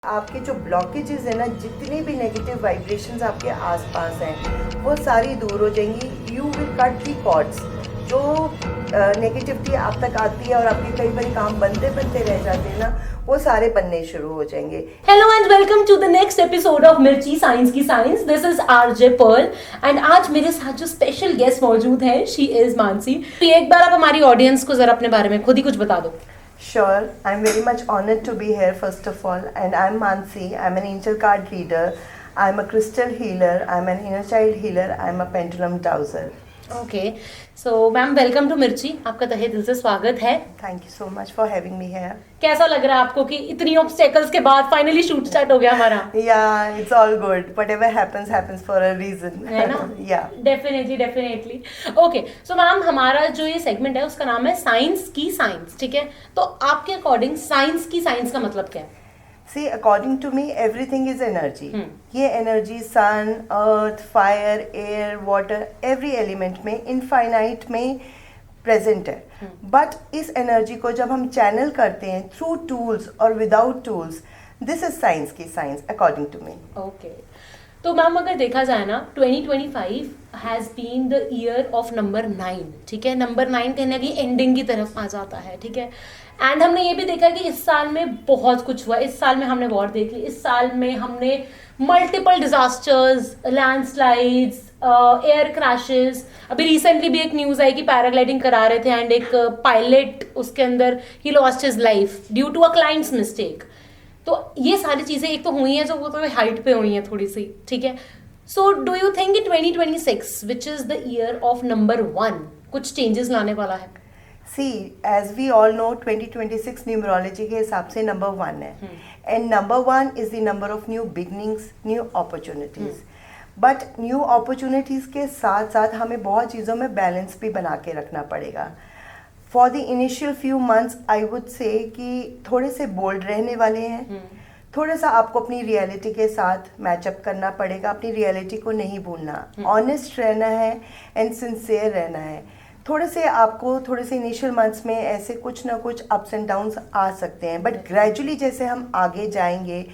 आपके जो ब्लॉकेजेस है ना, जितनी भी नेगेटिव वाइब्रेशंस आपके आसपास हैं वो सारी दूर हो जाएंगी। You will cut the cords. जो नेगेटिविटी आप तक आती है और आपके कई बार काम बनते बनते रह जाते हैं ना, वो सारे बनने शुरू हो जाएंगे। Hello and welcome to the next episode of Mirchi science की science. This is RJ Pearl and आज मेरे साथ जो स्पेशल गेस्ट मौजूद है शी इज मानसी। तो एक बार आप हमारी ऑडियंस को जरा अपने बारे में खुद ही कुछ बता दो। Sure, I'm very much honored to be here first of all, and I'm Mansi. I'm an angel card reader. I'm a crystal healer. I'm an inner child healer. I'm a pendulum dowser. Okay so ma'am welcome to Mirchi. आपका तहे दिल से स्वागत है। Thank you so much for having me here. कैसा लग रहा है आपको कि इतनी ऑब्स्टेकल्स के बाद फाइनली शूट स्टार्ट हो गया हमारा? Yeah, it's all good. Whatever happens, happens for a reason. है ना? Yeah. Definitely. Okay so ma'am हमारा जो ये सेगमेंट है उसका नाम है साइंस की साइंस, ठीक है? तो आपके अकॉर्डिंग साइंस की साइंस का मतलब क्या है? See, according to me, everything is energy. ये energy sun, earth, fire, air, water, every element में infinite में present है. But इस energy को जब हम channel करते हैं through tools और without tools, this is science की science according to me. Okay तो मैम अगर देखा जाए ना 2025 has been the year of number 9, ठीक है? नंबर 9 कहीं ना कहीं एंडिंग की तरफ आ जाता है, ठीक है? एंड हमने ये भी देखा कि इस साल में बहुत कुछ हुआ। इस साल में हमने वॉर देख ली, इस साल में हमने multiple disasters, landslides, air crashes. अभी रिसेंटली भी एक न्यूज आई कि पैराग्लाइडिंग करा रहे थे एंड एक पायलट उसके अंदर ही lost his life due to a client's mistake. तो ये सारी चीजें एक तो हुई हैं जो वो तो हाइट पे हुई हैं थोड़ी सी, ठीक है? So do you think 2026 which is the year of number 1 कुछ चेंजेस लाने वाला है? See, as we all know, 2026 numerology के हिसाब से number 1 है, and number 1 is the number of new beginnings, new opportunities. But new opportunities के साथ साथ हमें बहुत चीज़ों में balance भी बना के रखना पड़ेगा. For the initial few months, I would say कि थोड़े से bold रहने वाले हैं. थोड़ा सा आपको अपनी रियलिटी के साथ मैचअप करना पड़ेगा, अपनी रियलिटी को नहीं भूलना, ऑनेस्ट रहना है एंड सिंसियर रहना है. थोड़े से आपको थोड़े से इनिशियल मंथ्स में ऐसे कुछ ना कुछ अप्स एंड डाउन्स आ सकते हैं, बट ग्रेजुअली जैसे हम आगे जाएंगे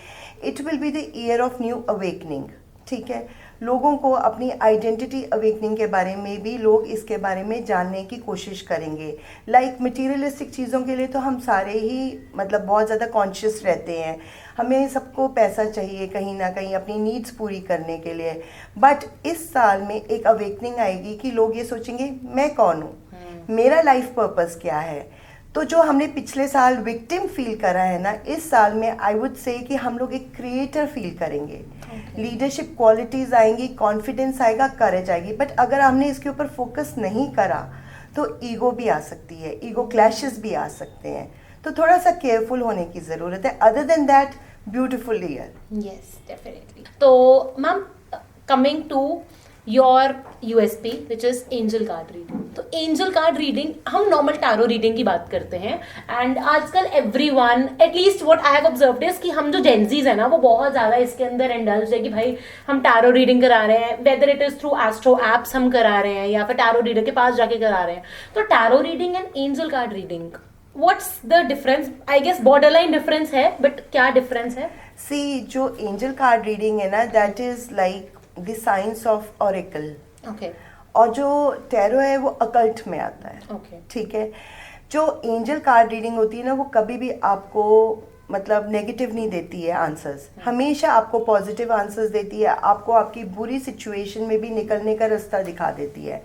it will be the year of new awakening, ठीक है? लोगों को अपनी आइडेंटिटी अवेकनिंग के बारे में भी लोग इसके बारे में जानने की कोशिश करेंगे. लाइक मटीरियलिस्टिक चीज़ों के लिए तो हम सारे ही मतलब बहुत ज़्यादा कॉन्शियस रहते हैं, हमें सबको पैसा चाहिए कहीं ना कहीं अपनी नीड्स पूरी करने के लिए. बट इस साल में एक अवेकनिंग आएगी कि लोग ये सोचेंगे मैं कौन हूँ, मेरा लाइफ पर्पस क्या है. तो जो हमने पिछले साल विक्टिम फील करा है ना, इस साल में आई वुड से कि हम लोग एक क्रिएटर फील करेंगे. लीडरशिप क्वालिटीज आएंगी, कॉन्फिडेंस आएगा, करेज आएगी. बट अगर हमने इसके ऊपर फोकस नहीं करा तो ईगो भी आ सकती है, ईगो क्लैशेस भी आ सकते हैं. तो थोड़ा सा केयरफुल होने की ज़रूरत है. Other than that beautiful year. Yes definitely. तो ma'am coming to your USP which is angel card reading. तो एंजल कार्ड रीडिंग, हम नॉर्मल टैरो रीडिंग की बात करते हैं एंड आजकल everyone at least what I have observed is कि हम जो जेंजीज है ना वो बहुत ज्यादा इसके अंदर इंडल्ज है कि भाई हम टैरो रीडिंग करा रहे हैं, whether it is through astro apps हम करा रहे हैं या फिर टैरो रीडर के पास जाके करा रहे हैं. तो tarot reading and angel card reading what's the difference? I guess borderline difference है, बट क्या डिफरेंस है? सी, जो एंजल कार्ड रीडिंग है ना, that is like the science of oracle. Okay. और जो टैरो है वो अकल्ट में आता है. ओके. ठीक है. जो एंजल कार्ड रीडिंग होती है ना, वो कभी भी आपको मतलब नेगेटिव नहीं देती है आंसर्स, हमेशा आपको पॉजिटिव आंसर्स देती है, आपको आपकी बुरी सिचुएशन में भी निकलने का रास्ता दिखा देती है.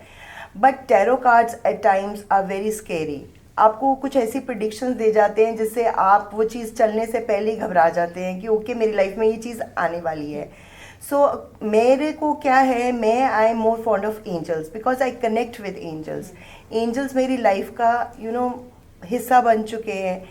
But tarot cards at times are very scary. आपको कुछ ऐसी प्रिडिक्शंस दे जाते हैं जिससे आप वो चीज़ चलने से पहले ही घबरा जाते हैं कि ओके मेरी लाइफ में ये चीज़ आने वाली है. सो मेरे को क्या है, मैं I am more fond of angels because I connect with angels. Angels मेरी लाइफ का हिस्सा बन चुके हैं.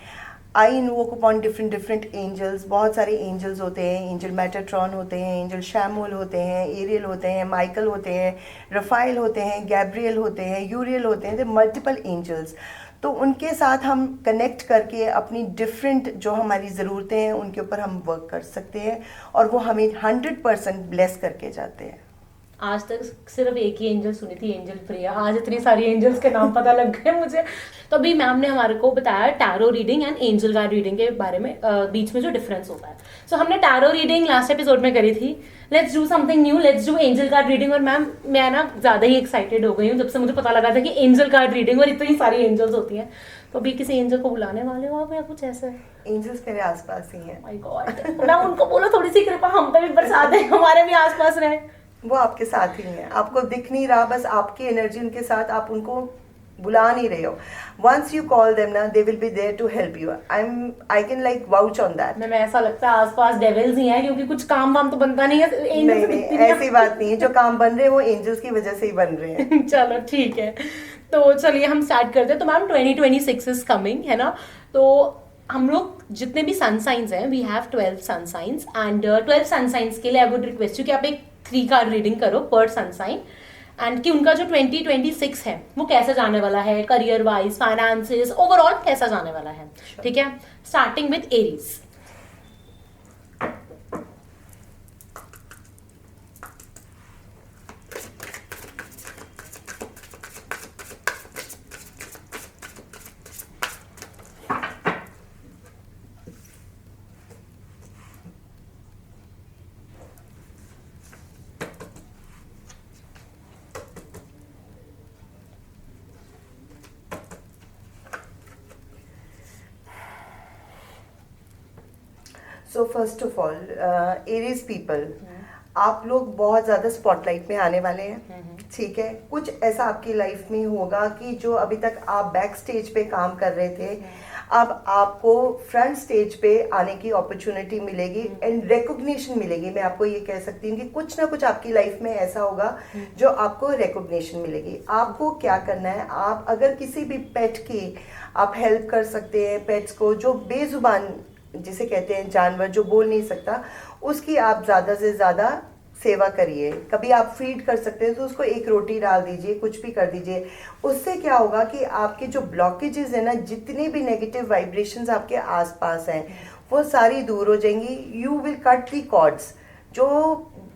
I invoke upon different angels. बहुत सारे एंजल्स होते हैं. एंजल मेटाट्रॉन होते हैं, एंजल शैमुअल होते हैं, एरियल होते हैं, माइकल होते हैं, रफाइल होते हैं, गैब्रियल होते हैं, यूरियल होते हैं. Multiple angels. तो उनके साथ हम कनेक्ट करके अपनी डिफरेंट जो हमारी ज़रूरतें हैं उनके ऊपर हम वर्क कर सकते हैं और वो हमें 100% ब्लेस करके जाते हैं. आज तक सिर्फ एक ही एंजल सुनी थी, एंजल प्रिया। आज इतनी सारी एंजल्स के नाम पता लग गए मुझे। तो अभी मैम ने हमारे को बताया tarot reading and angel guide reading के बारे में, बीच में जो डिफरेंस होता है। सो हमने टैरो रीडिंग लास्ट एपिसोड में करी थी। Let's do something new, let's do angel card reading. और मैम मैं ना ज़्यादा ही एक्साइटेड हो गई हूँ जब से मुझे पता लगा था कि एंजल कार्ड रीडिंग और इतनी सारी एंजल्स होती हैं। तो अभी किसी एंजल को बुलाने वाले हो आप या कुछ ऐसा है? एंजल्स मेरे आसपास ही हैं। माय गॉड, मैम उनको बोलो थोड़ी सी कृपा हम पे भी बरसा दें, हमारे भी आसपास रहे। वो आपके साथ ही हैं, आपको दिख नहीं रहा, बस आपकी एनर्जी उनके साथ, आप उनको बुला नहीं रहे हो। वंस यू कॉल देम ना, they will be there to help you. I can like vouch on that. Ma'am ऐसा लगता है आसपास डेविल्स ही हैं, क्योंकि कुछ काम वाम तो बनता नहीं है, एंजल्स नहीं दिखती नहीं, ऐसी बात नहीं है, जो काम बन रहे हैं वो एंजल्स की वजह से ही बन रहे हैं। चलो ठीक है, तो चलिए हम स्टार्ट करते हैं। तो मैम 2026 इज कमिंग है ना, तो हम लोग जितने भी सन साइंस हैं, we have 12 sun signs and 12 sun signs के लिए आई वुड रिक्वेस्ट यू कि आप एक 3 कार्ड रीडिंग करो पर सन साइन, एंड कि उनका जो 2026 है वो कैसे जाने वाला है, करियर वाइज, फाइनेंसेस, ओवरऑल कैसा जाने वाला है। ठीक है, starting with Aries. So first of all Aries people, आप लोग बहुत ज़्यादा स्पॉटलाइट में आने वाले हैं। ठीक है, कुछ ऐसा आपकी लाइफ में होगा कि जो अभी तक आप बैक स्टेज पे काम कर रहे थे, अब आपको फ्रंट स्टेज पे आने की अपॉर्चुनिटी मिलेगी एंड रिकॉग्निशन मिलेगी। मैं आपको ये कह सकती हूँ कि कुछ ना कुछ आपकी लाइफ में ऐसा होगा जो आपको रिकॉग्निशन मिलेगी। आपको क्या करना है, आप अगर किसी भी पेट की आप हेल्प कर सकते हैं, पेट्स को जो बेजुबान जिसे कहते हैं जानवर जो बोल नहीं सकता, उसकी आप ज़्यादा से ज़्यादा सेवा करिए। कभी आप फीड कर सकते हैं तो उसको एक रोटी डाल दीजिए, कुछ भी कर दीजिए। उससे क्या होगा कि आपके जो ब्लॉकेजेस है ना, जितने भी नेगेटिव वाइब्रेशंस आपके आसपास हैं वो सारी दूर हो जाएंगी। You will cut the cords. जो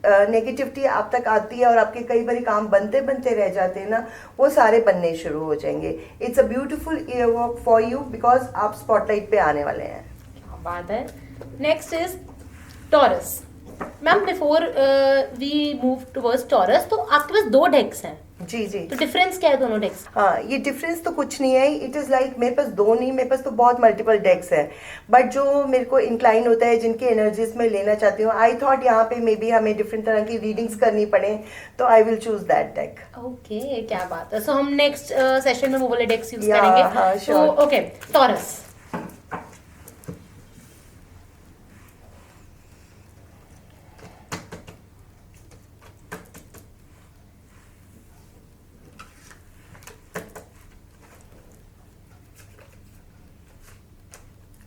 नेगेटिविटी आप तक आती है और आपके कई बार काम बनते बनते रह जाते हैं ना, वो सारे बनने शुरू हो जाएंगे। It's a beautiful year work for you because आप स्पॉटलाइट पे आने वाले हैं। बात है। Next is Taurus. Ma'am before we move towards Taurus, तो आपके पास 2 डेक्स हैं। जी जी। तो डिफरेंस क्या है दोनों डेक्स? हाँ, ये डिफरेंस तो कुछ नहीं है। इट इज़ लाइक मेरे पास 2 नहीं, मेरे पास तो बहुत मल्टीपल डेक्स है, बट जो मेरे को इंक्लाइन होता है, जिनकी एनर्जीज में लेना चाहती हूँ, आई थॉट यहाँ पे मे बी हमें डिफरेंट तरह की रीडिंग्स करनी पड़े, तो I will choose that deck. Okay, क्या बात है। सो हम नेक्स्ट सेशन में वो वाले डेक्स यूज Yeah, करेंगे। हाँ, sure. तो ओके, टॉरस।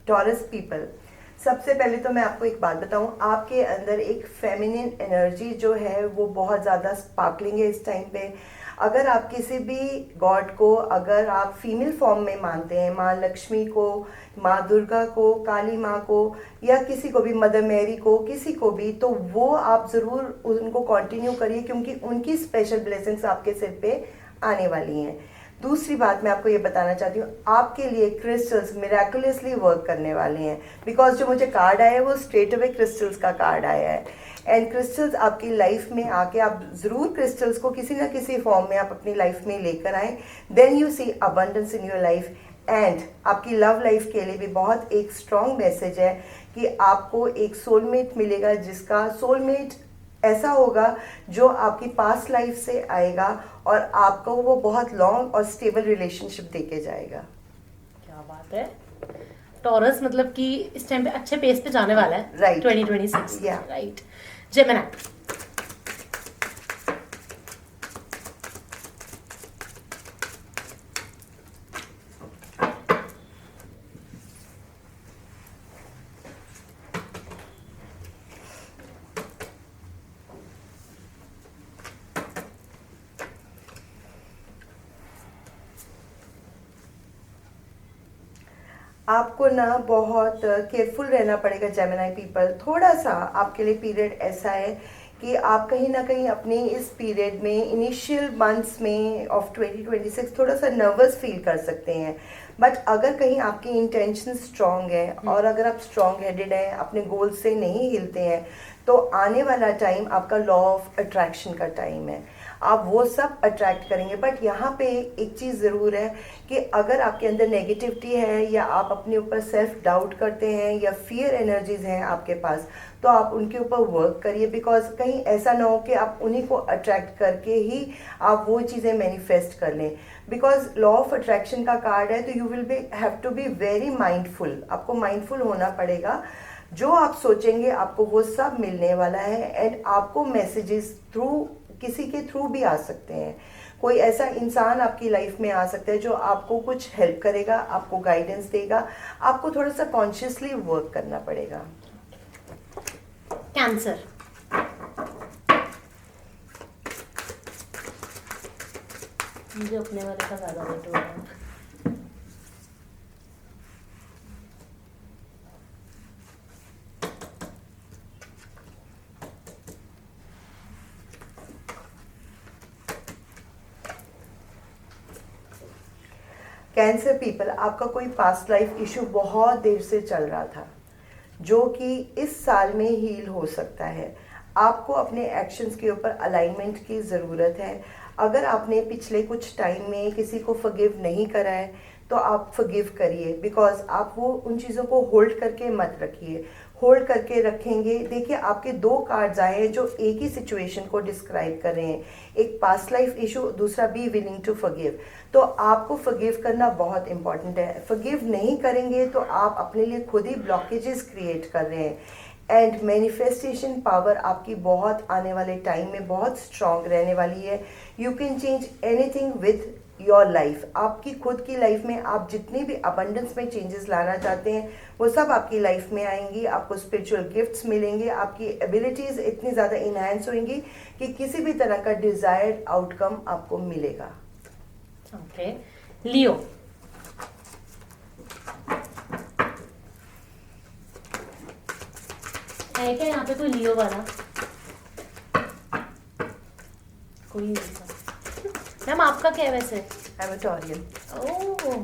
टॉरस पीपल, सबसे पहले तो मैं आपको एक बात बताऊं, आपके अंदर एक फेमिनिन एनर्जी जो है वो बहुत ज़्यादा स्पार्कलिंग है इस टाइम पे। अगर आप किसी भी गॉड को, अगर आप फीमेल फॉर्म में मानते हैं, माँ लक्ष्मी को, माँ दुर्गा को, काली माँ को, या किसी को भी, मदर मैरी को, किसी को भी, तो वो आप ज़रूर उनको कंटिन्यू करिए क्योंकि उनकी स्पेशल ब्लेसिंग्स आपके सिर पे आने वाली हैं। दूसरी बात मैं आपको ये बताना चाहती हूँ, आपके लिए क्रिस्टल्स मिराकुलसली वर्क करने वाले हैं, बिकॉज जो मुझे कार्ड आया है वो स्ट्रेट अवे क्रिस्टल्स का कार्ड आया है। एंड क्रिस्टल्स आपकी लाइफ में आके, आप ज़रूर क्रिस्टल्स को किसी ना किसी फॉर्म में आप अपनी लाइफ में लेकर आएँ, then you see abundance in your life. And आपकी लव लाइफ के लिए भी बहुत एक स्ट्रॉन्ग मैसेज है कि आपको एक सोलमेट मिलेगा, जिसका सोलमेट ऐसा होगा जो आपकी पास्ट लाइफ से आएगा और आपको वो बहुत लॉन्ग और स्टेबल रिलेशनशिप देके जाएगा। क्या बात है। टॉरस मतलब कि इस टाइम पे अच्छे पेस पे जाने वाला है। Right. 2026। Yeah. राइट। जेमिनी। आपको ना बहुत केयरफुल रहना पड़ेगा जेमिनी पीपल। थोड़ा सा आपके लिए पीरियड ऐसा है कि आप कहीं ना कहीं अपने इस पीरियड में इनिशियल मंथ्स में ऑफ 2026 थोड़ा सा नर्वस फील कर सकते हैं, बट अगर कहीं आपकी इंटेंशन स्ट्रांग है और अगर आप स्ट्रांग हेडेड हैं, अपने गोल से नहीं हिलते हैं, तो आने वाला टाइम आपका लॉ ऑफ अट्रैक्शन का टाइम है, आप वो सब अट्रैक्ट करेंगे। बट यहाँ पे एक चीज़ ज़रूर है कि अगर आपके अंदर नेगेटिविटी है या आप अपने ऊपर सेल्फ डाउट करते हैं या फियर एनर्जीज हैं आपके पास, तो आप उनके ऊपर वर्क करिए, बिकॉज कहीं ऐसा ना हो कि आप उन्हीं को अट्रैक्ट करके ही आप वो चीज़ें मैनिफेस्ट कर लें। बिकॉज लॉ ऑफ अट्रैक्शन का कार्ड है, तो you will be have to be very mindful, आपको माइंडफुल होना पड़ेगा। जो आप सोचेंगे आपको वो सब मिलने वाला है, एंड आपको मैसेजेस थ्रू किसी के थ्रू भी आ सकते हैं। कोई ऐसा इंसान आपकी लाइफ में आ सकता है जो आपको कुछ हेल्प करेगा, आपको गाइडेंस देगा, आपको थोड़ा सा कॉन्शियसली वर्क करना पड़ेगा। कैंसर, मुझे अपने वाले का ज़्यादा वेट हो रहा है। कैंसर पीपल, आपका कोई पास्ट लाइफ इशू बहुत देर से चल रहा था, जो कि इस साल में हील हो सकता है। आपको अपने एक्शंस के ऊपर अलाइनमेंट की ज़रूरत है। अगर आपने पिछले कुछ टाइम में किसी को फॉरगिव नहीं करा है, तो आप फॉरगिव करिए, बिकॉज आप वो उन चीज़ों को होल्ड करके मत रखिए। होल्ड करके रखेंगे, देखिए आपके दो कार्ड्स आए हैं जो एक ही सिचुएशन को डिस्क्राइब कर रहे हैं, एक पास्ट लाइफ इशू, दूसरा बी विलिंग टू फॉरगिव। तो आपको फॉरगिव करना बहुत इंपॉर्टेंट है। फॉरगिव नहीं करेंगे तो आप अपने लिए खुद ही ब्लॉकेजेस क्रिएट कर रहे हैं। एंड मैनिफेस्टेशन पावर आपकी बहुत आने वाले टाइम में बहुत स्ट्रांग रहने वाली है। You can change anything with your life. आपकी खुद की लाइफ में आप जितनी भी अबंडेंस में चेंजेस लाना चाहते हैं, वो सब आपकी लाइफ में आएंगी। आपको स्पिरिचुअल गिफ्ट्स मिलेंगे, आपकी एबिलिटीज़ इतनी ज़्यादा इन्हांस होंगी कि किसी भी तरह का डिज़ायर्ड आउटकम आपको मिलेगा। ओके, लियो, है क्या यहाँ पे कोई लियो वाला? कोई नहीं था। मैम आपका क्या है वैसे? I am a Taurean. ओह,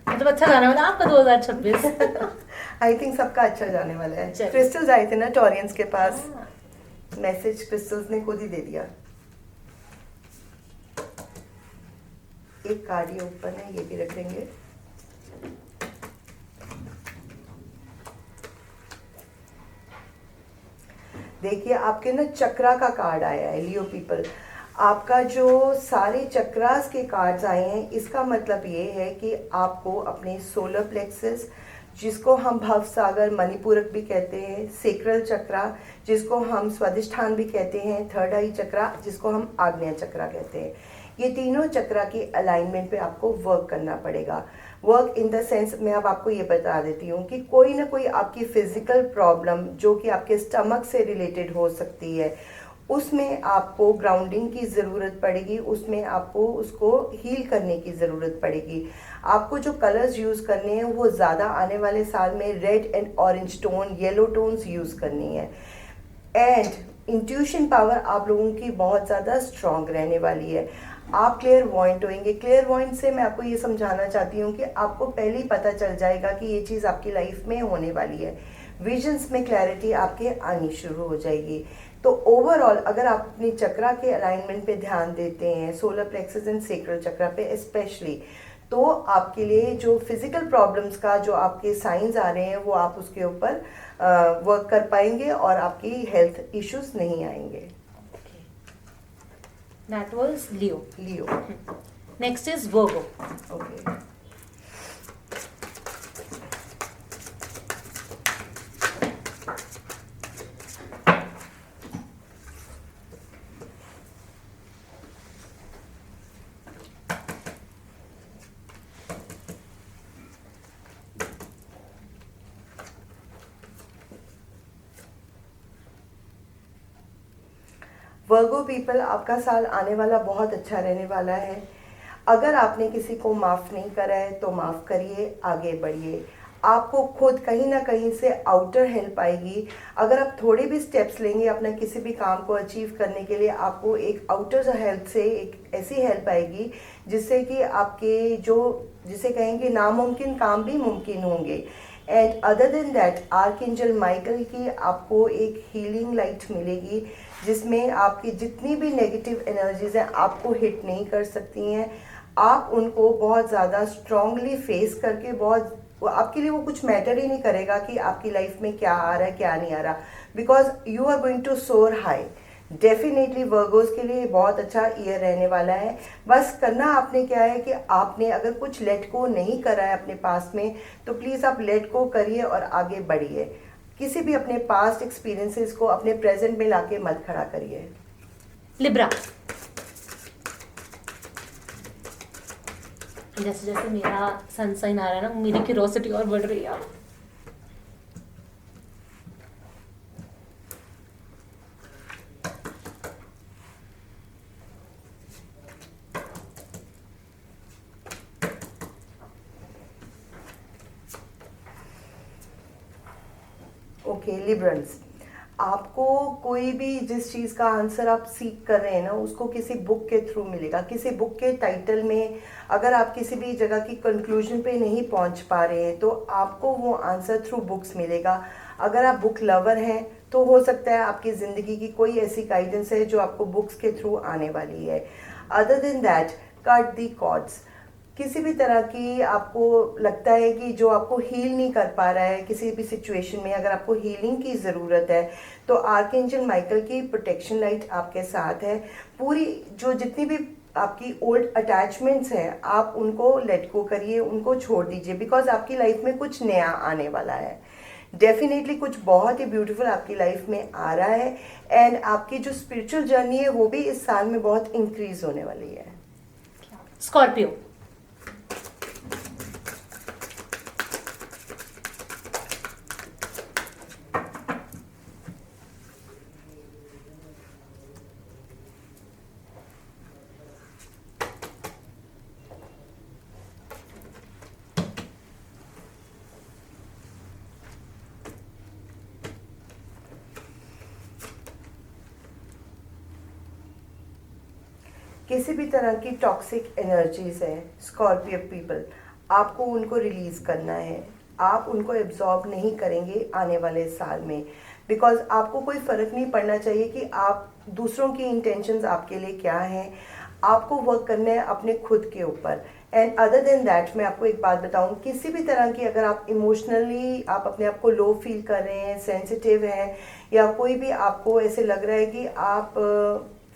मतलब अच्छा गाना वाला आपका 2026। आई थिंक सबका अच्छा जाने वाला है। चलिए। क्रिस्टल्स आए थे ना टॉरियंस के पास, मैसेज क्रिस्टल्स ने खुद ही दे दिया। एक कार्ड ये ओपन है, ये भी रख देंगे। देखिए आपके ना चक्रा का कार्ड आया है लियो पीपल। आपका जो सारे चक्रास के कार्ड्स आए हैं, इसका मतलब ये है कि आपको अपने सोलर प्लेक्सस, जिसको हम भव सागर मणिपूरक भी कहते हैं, सेक्रल चक्रा जिसको हम स्वादिष्ठान भी कहते हैं, थर्ड आई चक्रा जिसको हम आग्नेय चक्रा कहते हैं, ये तीनों चक्रा की अलाइनमेंट पे आपको वर्क करना पड़ेगा। वर्क इन द सेंस, मैं अब आपको ये बता देती हूँ कि कोई ना कोई आपकी फिजिकल प्रॉब्लम जो कि आपके स्टमक से रिलेटेड हो सकती है, उसमें आपको ग्राउंडिंग की ज़रूरत पड़ेगी, उसमें आपको उसको हील करने की ज़रूरत पड़ेगी। आपको जो कलर्स यूज़ करने हैं वो ज़्यादा आने वाले साल में red and orange tone, yellow tones use करनी है। एंड इंट्यूशन पावर आप लोगों की बहुत ज़्यादा स्ट्रॉन्ग रहने वाली है। आप क्लियर वॉइंट होंगे। क्लियर वॉइंट से मैं आपको ये समझाना चाहती हूँ कि आपको पहले ही पता चल जाएगा कि ये चीज़ आपकी लाइफ में होने वाली है। विजन्स में क्लैरिटी आपके आनी शुरू हो जाएगी। तो ओवरऑल अगर आप अपनी चक्रा के अलाइनमेंट पे ध्यान देते हैं, सोलर प्लेक्सस एंड सेक्रल चक्रा पे स्पेशली, तो आपके लिए जो फिजिकल प्रॉब्लम्स का जो आपके साइंस आ रहे हैं वो आप उसके ऊपर वर्क कर पाएंगे और आपकी हेल्थ इश्यूज नहीं आएंगे। That was Leo. Leo. Next is Virgo. Okay. Virgo people, आपका साल आने वाला बहुत अच्छा रहने वाला है। अगर आपने किसी को माफ़ नहीं करा है तो माफ़ करिए, आगे बढ़िए। आपको खुद कहीं ना कहीं से आउटर हेल्प आएगी। अगर आप थोड़े भी स्टेप्स लेंगे अपना किसी भी काम को अचीव करने के लिए, आपको एक आउटर हेल्प से एक ऐसी हेल्प आएगी जिससे कि आपके जो जिसे कहेंगे नामुमकिन काम भी मुमकिन होंगे। And other than that archangel Michael की आपको एक हीलिंग लाइट मिलेगी जिसमें आपकी जितनी भी नेगेटिव एनर्जीज हैं आपको हिट नहीं कर सकती हैं। आप उनको बहुत ज़्यादा स्ट्रांगली फेस करके बहुत आपके लिए वो कुछ मैटर ही नहीं करेगा कि आपकी लाइफ में क्या आ रहा है क्या नहीं आ रहा, because you are going to soar high. Definitely Virgos के लिए बहुत अच्छा ईयर रहने वाला है। बस करना आपने क्या है कि आपने अगर कुछ लेट को नहीं करा है अपने पास में तो प्लीज़ आप लेट को करिए और आगे बढ़िए। किसी भी अपने पास्ट एक्सपीरियंसेस को अपने प्रेजेंट में लाके मत खड़ा करिए। लिब्रा, जैसे जैसे मेरा सनसाइन आ रहा है ना, मेरी क्यूरोसिटी और बढ़ रही है। ओके लिब्रंस, आपको कोई भी जिस चीज़ का आंसर आप सीख कर रहे हैं ना उसको किसी बुक के थ्रू मिलेगा। किसी बुक के टाइटल में अगर आप किसी भी जगह की कंक्लूजन पे नहीं पहुंच पा रहे हैं तो आपको वो आंसर थ्रू बुक्स मिलेगा। अगर आप बुक लवर हैं तो हो सकता है आपकी ज़िंदगी की कोई ऐसी गाइडेंस है जो आपको बुक्स के थ्रू आने वाली है। Other than that, cut the cords. किसी भी तरह की आपको लगता है कि जो आपको हील नहीं कर पा रहा है किसी भी सिचुएशन में, अगर आपको हीलिंग की ज़रूरत है तो आर्कएंजल माइकल की प्रोटेक्शन लाइट आपके साथ है। पूरी जो जितनी भी आपकी ओल्ड अटैचमेंट्स हैं आप उनको लेट गो करिए, उनको छोड़ दीजिए, बिकॉज आपकी लाइफ में कुछ नया आने वाला है। डेफिनेटली कुछ बहुत ही ब्यूटीफुल आपकी लाइफ में आ रहा है एंड आपकी जो स्पिरिचुअल जर्नी है वो भी इस साल में बहुत इंक्रीज होने वाली है। स्कॉर्पियो, किसी भी तरह की टॉक्सिक एनर्जीज है स्कॉर्पियो पीपल, आपको उनको रिलीज़ करना है। आप उनको एब्जॉर्ब नहीं करेंगे आने वाले साल में, बिकॉज आपको कोई फ़र्क नहीं पड़ना चाहिए कि आप दूसरों की इंटेंशंस आपके लिए क्या हैं। आपको वर्क करना है अपने खुद के ऊपर। एंड अदर देन दैट मैं आपको एक बात बताऊं, किसी भी तरह की अगर आप इमोशनली आप अपने आप को लो फील कर रहे हैं, सेंसिटिव हैं, या कोई भी आपको ऐसे लग रहा है कि आप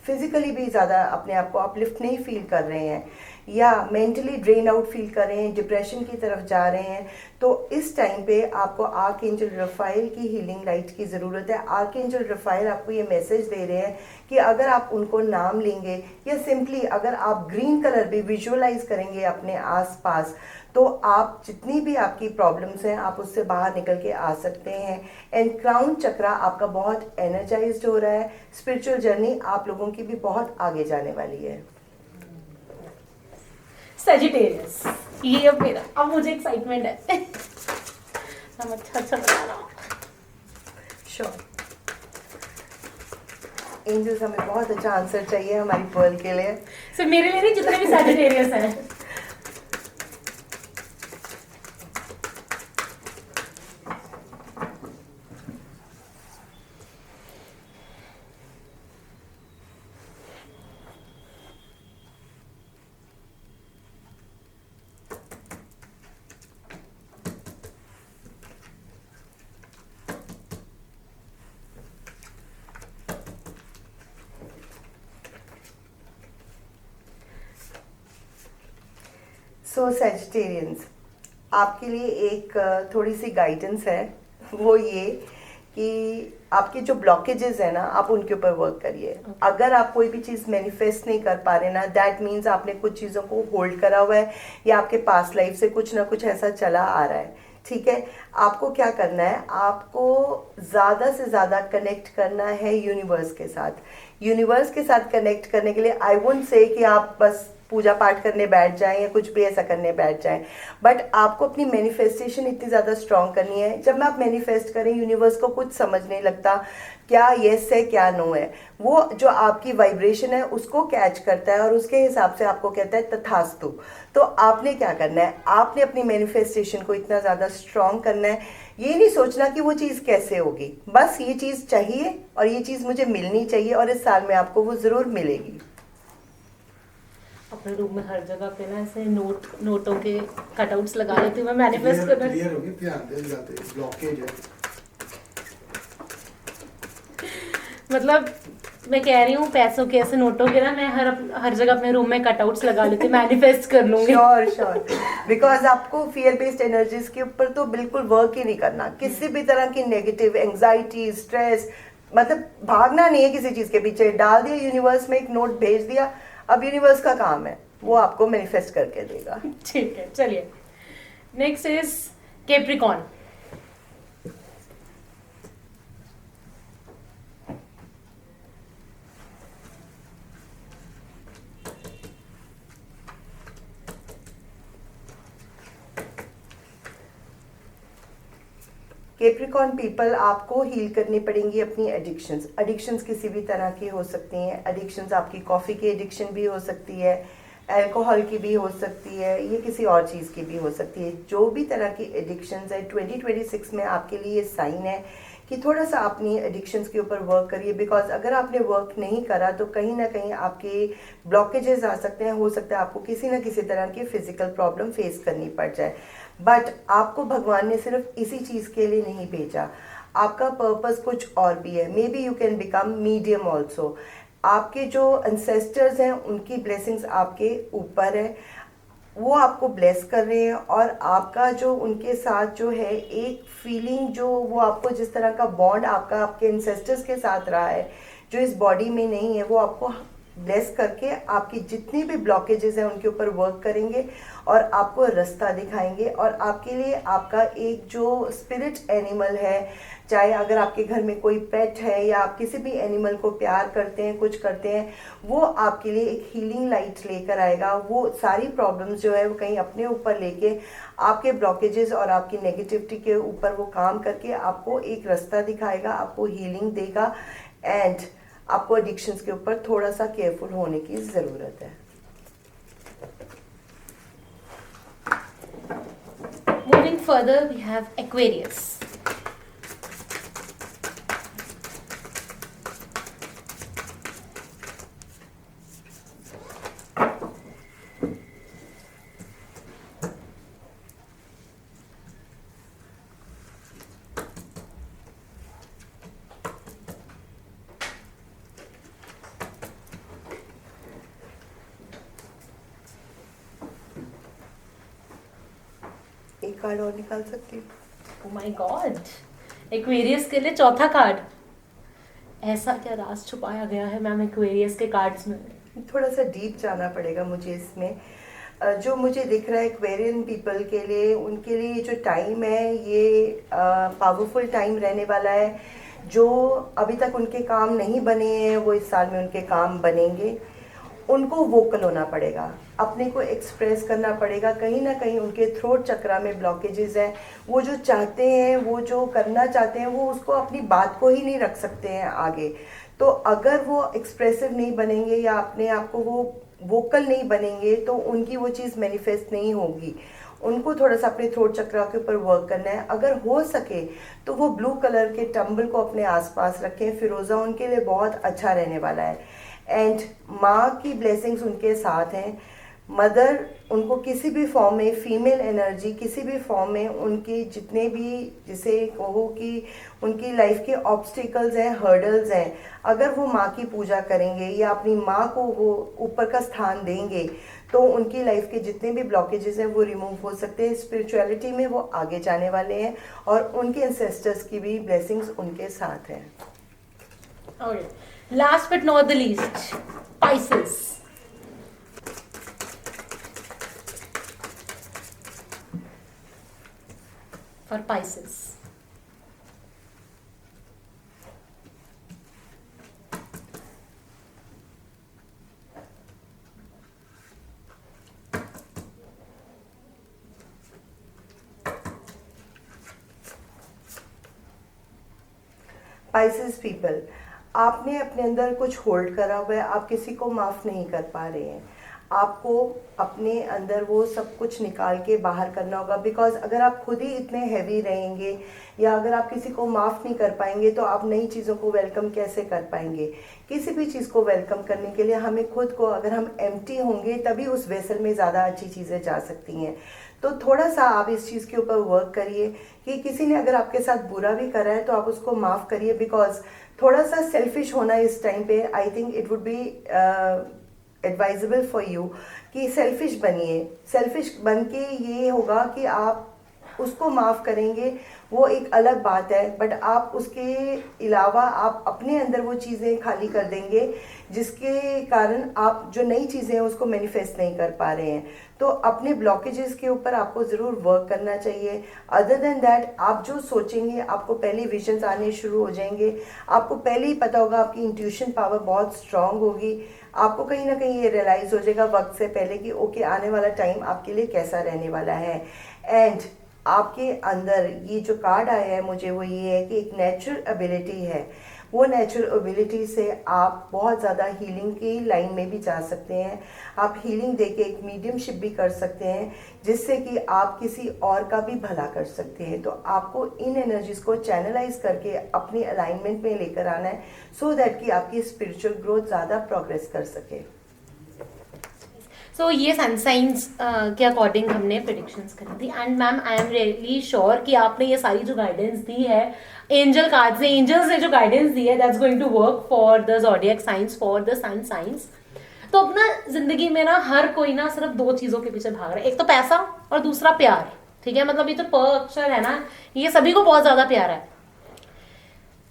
फिजिकली भी ज़्यादा अपने आप को अपलिफ्ट नहीं फील कर रहे हैं या मेंटली ड्रेन आउट फील कर रहे हैं, डिप्रेशन की तरफ जा रहे हैं, तो इस टाइम पे आपको आर्कएंजल रफाइल की हीलिंग लाइट की ज़रूरत है। आर्कएंजल रफाइल आपको ये मैसेज दे रहे हैं कि अगर आप उनको नाम लेंगे या सिंपली अगर आप ग्रीन कलर भी विजुअलाइज करेंगे अपने आसपास तो आप जितनी भी आपकी प्रॉब्लम्स हैं आप उससे बाहर निकल के आ सकते हैं। एंड क्राउन चक्रा आपका बहुत एनर्जाइज्ड हो रहा है। स्पिरिचुअल जर्नी आप लोगों की भी बहुत आगे जाने वाली है। सजिटेरियस, ये अब मेरा, अब मुझे एक्साइटमेंट है। हम अच्छा अच्छा बता रहा हूँ। श्योर, एंजल्स हमें बहुत अच्छा आंसर चाहिए हमारी पर्ल के लिए। सिर्फ मेरे लिए नहीं, जितने भी सजिटेरियस हैं। सो सेजिटेरियंस, आपके लिए एक थोड़ी सी गाइडेंस है, वो ये कि आपके जो ब्लॉकेजेस है ना आप उनके ऊपर वर्क करिए। अगर आप कोई भी चीज़ मैनिफेस्ट नहीं कर पा रहे ना, दैट मीन्स आपने कुछ चीज़ों को होल्ड करा हुआ है या आपके पास्ट लाइफ से कुछ ना कुछ ऐसा चला आ रहा है। ठीक है, आपको क्या करना है, आपको ज़्यादा से ज़्यादा कनेक्ट करना है यूनिवर्स के साथ। यूनिवर्स के साथ कनेक्ट करने के लिए आई वोंट से कि आप बस पूजा पाठ करने बैठ जाएं या कुछ भी ऐसा करने बैठ जाएं, बट आपको अपनी मैनिफेस्टेशन इतनी ज़्यादा स्ट्रांग करनी है। जब मैं आप मैनिफेस्ट करें, यूनिवर्स को कुछ समझ नहीं लगता क्या येस है क्या नो है, वो जो आपकी वाइब्रेशन है उसको कैच करता है और उसके हिसाब से आपको कहता है तथास्तु। तो आपने क्या करना है, आपने अपनी मैनिफेस्टेशन को इतना ज़्यादा स्ट्रांग करना है, ये नहीं सोचना कि वो चीज़ कैसे होगी, बस ये चीज़ चाहिए और ये चीज़ मुझे मिलनी चाहिए और इस साल में आपको वो ज़रूर मिलेगी। अपने रूम में हर जगह पे ना ऐसे नोटों के कटआउट्स लगा लेती हूँ मैं मैनिफेस्ट करना। क्लियर हो गई, ध्यान दे जाते ब्लॉकेज है। मतलब मैं कह रही हूँ पैसों के ऐसे नोटों के ना मैं हर जगह अपने रूम में कटआउट्स लगा लेती हूँ, मैनिफेस्ट कर लूंगी। श्योर श्योर, बिकॉज आपको फियर बेस्ड एनर्जीज के ऊपर तो बिल्कुल वर्क ही नहीं करना। किसी भी तरह की नेगेटिव एंजाइटी स्ट्रेस, मतलब भागना नहीं है किसी चीज़ के पीछे, डाल दिया यूनिवर्स में, एक नोट भेज दिया, अब यूनिवर्स का काम है, वो आपको मैनिफेस्ट करके देगा। ठीक है, चलिए next is Capricorn. Capricorn people, आपको हील करनी पड़ेंगी अपनी एडिक्शंस। एडिक्शंस किसी भी तरह की हो सकती हैं। एडिक्शंस आपकी कॉफ़ी की एडिक्शन भी हो सकती है, अल्कोहल की भी हो सकती है, ये किसी और चीज़ की भी हो सकती है। जो भी तरह की एडिक्शंस है, 2026 में आपके लिए साइन है कि थोड़ा सा अपनी एडिक्शंस के ऊपर वर्क करिए, बिकॉज अगर आपने वर्क नहीं करा तो कहीं ना कहीं आपके ब्लॉकेजेस आ सकते हैं। हो सकता है आपको किसी ना किसी तरह की फिजिकल प्रॉब्लम फेस करनी पड़ जाए, बट आपको भगवान ने सिर्फ इसी चीज़ के लिए नहीं भेजा, आपका पर्पस कुछ और भी है। May be you can become medium also. आपके जो एंसेस्टर्स हैं उनकी ब्लेसिंग्स आपके ऊपर है, वो आपको ब्लेस कर रहे हैं, और आपका जो उनके साथ जो है एक फीलिंग, जो वो आपको जिस तरह का बॉन्ड आपका आपके एंसेस्टर्स के साथ रहा है जो इस बॉडी में नहीं है, वो आपको ब्लेस करके आपकी जितनी भी ब्लॉकेजेस हैं उनके ऊपर वर्क करेंगे और आपको रास्ता दिखाएंगे। और आपके लिए आपका एक जो स्पिरिट एनिमल है, चाहे अगर आपके घर में कोई पेट है या आप किसी भी एनिमल को प्यार करते हैं, कुछ करते हैं, वो आपके लिए एक हीलिंग लाइट लेकर आएगा। वो सारी प्रॉब्लम्स जो है वो कहीं अपने ऊपर लेके आपके ब्लॉकेजेस और आपकी नेगेटिविटी के ऊपर वो काम करके आपको एक रास्ता दिखाएगा, आपको हीलिंग देगा। एंड आपको एडिक्शंस के ऊपर थोड़ा सा केयरफुल होने की ज़रूरत है। Moving further, we have Aquarius. एक कार्ड और निकाल सकती हूँ? Oh my God! Aquarius के लिए चौथा कार्ड। ऐसा क्या राज छुपाया गया है मैम Aquarius के कार्ड्स में? थोड़ा सा डीप जाना पड़ेगा मुझे इसमें। जो मुझे दिख रहा है एक्वेरियन पीपल के लिए, उनके लिए जो टाइम है ये पावरफुल टाइम रहने वाला है। जो अभी तक उनके काम नहीं बने हैं वो इस साल में उनके काम बनेंगे। उनको वोकल होना पड़ेगा, अपने को एक्सप्रेस करना पड़ेगा। कहीं ना कहीं उनके थ्रोट चक्रा में ब्लॉकेजेस हैं, वो जो चाहते हैं, वो जो करना चाहते हैं, वो उसको अपनी बात को ही नहीं रख सकते हैं आगे। तो अगर वो एक्सप्रेसिव नहीं बनेंगे या अपने आप को वो वोकल नहीं बनेंगे तो उनकी वो चीज़ मैनिफेस्ट नहीं होगी। उनको थोड़ा सा अपने थ्रोट चक्रा के ऊपर वर्क करना है। अगर हो सके तो वो ब्लू कलर के टंबल को अपने आसपास रखें, फिरोज़ा उनके लिए बहुत अच्छा रहने वाला है। एंड माँ की ब्लेसिंग्स उनके साथ हैं। मदर उनको किसी भी फॉर्म में, फीमेल एनर्जी किसी भी फॉर्म में, उनकी जितने भी, जिसे कहो कि उनकी लाइफ के ऑब्स्टिकल्स हैं, हर्डल्स हैं, अगर वो माँ की पूजा करेंगे या अपनी माँ को वो ऊपर का स्थान देंगे तो उनकी लाइफ के जितने भी ब्लॉकेजेस हैं वो रिमूव हो सकते हैं। स्पिरिचुअलिटी में वो आगे जाने वाले हैं और उनके एंसेस्टर्स की भी ब्लेसिंग्स उनके साथ हैं। Okay. Last but not the least, Pisces. For Pisces. Pisces people, आपने अपने अंदर कुछ होल्ड करा हुआ है, आप किसी को माफ़ नहीं कर पा रहे हैं, आपको अपने अंदर वो सब कुछ निकाल के बाहर करना होगा। बिकॉज अगर आप खुद ही इतने हैवी रहेंगे या अगर आप किसी को माफ़ नहीं कर पाएंगे तो आप नई चीज़ों को वेलकम कैसे कर पाएंगे। किसी भी चीज़ को वेलकम करने के लिए हमें खुद को, अगर हम एम्प्टी होंगे तभी उस वेसल में ज़्यादा अच्छी चीज़ें जा सकती हैं। तो थोड़ा सा आप इस चीज़ के ऊपर वर्क करिए कि किसी ने अगर आपके साथ बुरा भी करा है तो आप उसको माफ़ करिए। बिकॉज थोड़ा सा सेल्फिश होना इस टाइम पे, I think it would be advisable for you कि सेल्फिश बनिए। सेल्फिश बन के ये होगा कि आप उसको माफ़ करेंगे, वो एक अलग बात है, बट आप उसके अलावा आप अपने अंदर वो चीज़ें खाली कर देंगे जिसके कारण आप जो नई चीज़ें हैं उसको मैनिफेस्ट नहीं कर पा रहे हैं। तो अपने ब्लॉकेजेस के ऊपर आपको ज़रूर वर्क करना चाहिए। अदर देन दैट, आप जो सोचेंगे आपको पहले विजन्स आने शुरू हो जाएंगे। आपको पहले ही पता होगा, आपकी इंट्यूशन पावर बहुत स्ट्रांग होगी। आपको कहीं ना कहीं ये रियलाइज़ हो जाएगा वक्त से पहले कि ओके आने वाला टाइम आपके लिए कैसा रहने वाला है। एंड आपके अंदर ये जो कार्ड आया है मुझे, वो ये है कि एक नेचुरल एबिलिटी है। वो नेचुरल एबिलिटी से आप बहुत ज़्यादा हीलिंग की लाइन में भी जा सकते हैं। आप हीलिंग देके एक मीडियमशिप भी कर सकते हैं जिससे कि आप किसी और का भी भला कर सकते हैं। तो आपको इन एनर्जीज को चैनलाइज करके अपनी अलाइनमेंट में लेकर आना है सो दैट कि आपकी स्पिरिचुअल ग्रोथ ज़्यादा प्रोग्रेस कर सके। सो ये सन साइंस के अकॉर्डिंग हमने प्रेडिक्शंस करी थी। And ma'am I am really sure कि आपने ये सारी जो गाइडेंस दी है एंजल कार्ड से, एंजल्स ने जो गाइडेंस दी है, that's going to work for the zodiac signs, for the sun signs. तो अपना जिंदगी में ना हर कोई ना सिर्फ दो चीज़ों के पीछे भाग रहा है, एक तो पैसा और दूसरा प्यार। ठीक है, मतलब ये तो प अक्षर है ना, ये सभी को बहुत ज़्यादा प्यारा है।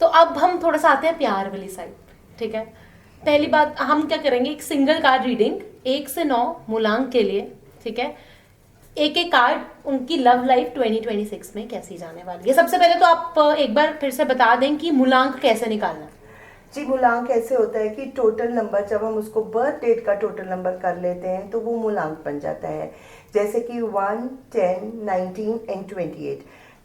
तो अब हम थोड़ा सा आते हैं प्यार वाली साइड। ठीक है, पहली बात हम क्या करेंगे, एक सिंगल कार्ड रीडिंग 1 से 9 मूलांक के लिए। ठीक है, एक एक कार्ड उनकी लव लाइफ 2026 में कैसी जाने वाली है। सबसे पहले तो आप एक बार फिर से बता दें कि मूलांक कैसे निकालना है। जी, मूलांक ऐसे होता है कि टोटल नंबर जब हम उसको बर्थ डेट का टोटल नंबर कर लेते हैं तो वो मूलांक बन जाता है। जैसे कि 1, 10, 19 एंड 28।